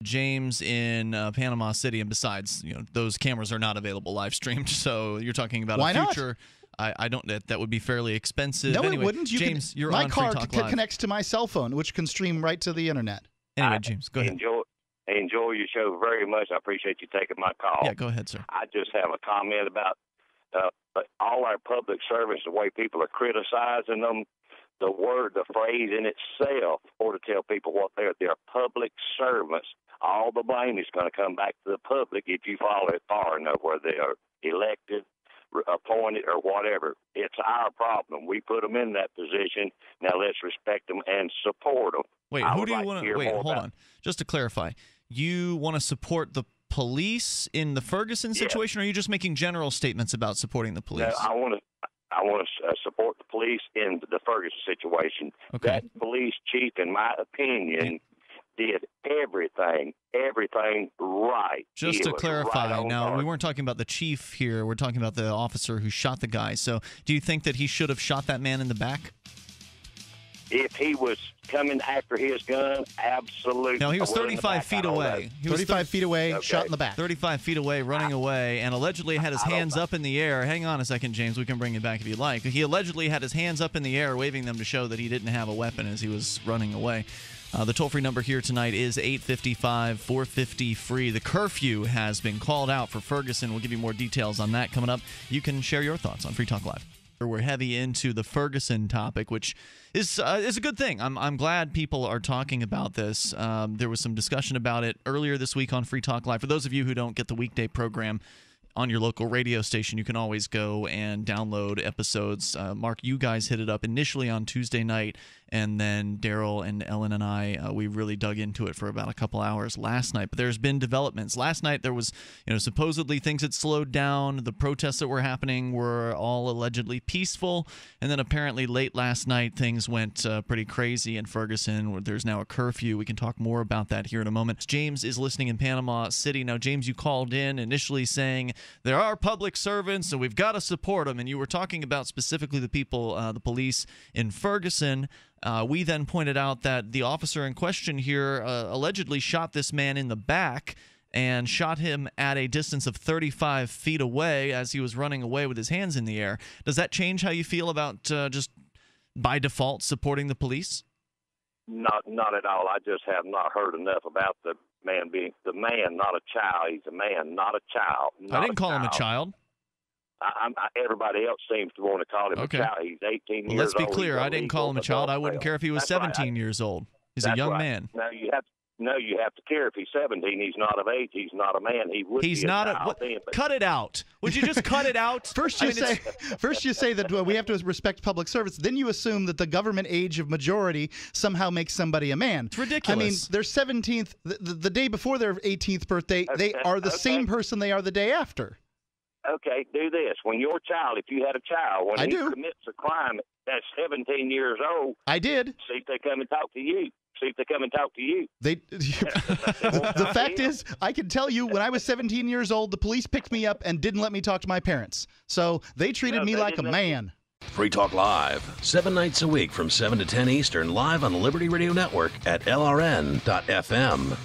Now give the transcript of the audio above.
James in Panama City, and besides, those cameras are not available live streamed. So you're talking about Why a future. I don't. That would be fairly expensive. No, anyway, it wouldn't. James, you're my on car Free Talk Live. connects to my cell phone, which can stream right to the internet. Anyway, James, go ahead. Enjoy your show very much. I appreciate you taking my call. Yeah, go ahead, sir. I just have a comment about all our public servants, the way people are criticizing them. The phrase in itself, or to tell people what they're public servants. All the blame is going to come back to the public if you follow it far enough, whether they are elected, appointed, or whatever. It's our problem. We put them in that position. Now let's respect them and support them. Wait, who do you want to? Wait, hold on. Just to clarify, you want to support the police in the Ferguson situation, or are you just making general statements about supporting the police? No, I want to support the police in the Ferguson situation. Okay. That police chief, in my opinion, did everything right. Just to clarify, right now, we weren't talking about the chief here. We're talking about the officer who shot the guy. So do you think that he should have shot that man in the back? If he was coming after his gun, absolutely. No, he was 35 feet away. He was 35 feet away, shot in the back. 35 feet away, running away, and allegedly had his hands up in the air. Hang on a second, James. We can bring it back if you'd like. He allegedly had his hands up in the air, waving them to show that he didn't have a weapon as he was running away. The toll-free number here tonight is 855-450-FREE. The curfew has been called out for Ferguson. We'll give you more details on that coming up. You can share your thoughts on Free Talk Live. We're heavy into the Ferguson topic, which is a good thing. I'm glad people are talking about this. There was some discussion about it earlier this week on Free Talk Live. For those of you who don't get the weekday program on your local radio station, you can always go and download episodes. Mark, you guys hit it up initially on Tuesday night, and then Daryl and Ellen and I, we really dug into it for about a couple hours last night. But there's been developments. Last night there was, supposedly things had slowed down. The protests that were happening were all allegedly peaceful. And then apparently late last night things went pretty crazy in Ferguson, where there's now a curfew. We can talk more about that here in a moment. James is listening in Panama City. Now, James, you called in initially saying there are public servants and we've got to support them. And you were talking about specifically the people, the police in Ferguson. We then pointed out that the officer in question here allegedly shot this man in the back and shot him at a distance of 35 feet away as he was running away with his hands in the air. Does that change how you feel about just by default supporting the police? Not at all. I just have not heard enough about the man being the man, not a child. He's a man, not a child. I didn't call him a child. Everybody else seems to want to call him a child. He's 18 years old. Let's be clear. I didn't call him a child. I wouldn't care if he was 17 years old. He's a young man. No, you have to care if he's 17. He's not of age. He's not a man. He would be a child. Cut it out. Would you just cut it out? First you say that we have to respect public service. Then you assume that the government age of majority somehow makes somebody a man. It's ridiculous. I mean, their 17th, the day before their 18th birthday, they are the same person they are the day after. Okay, do this. When your child, if you had a child, when he commits a crime that's 17 years old, I did. See if they come and talk to you. The fact is, I can tell you, when I was 17 years old, the police picked me up and didn't let me talk to my parents. So they treated me like a man. Free Talk Live, 7 nights a week from 7 to 10 Eastern, live on the Liberty Radio Network at LRN.FM.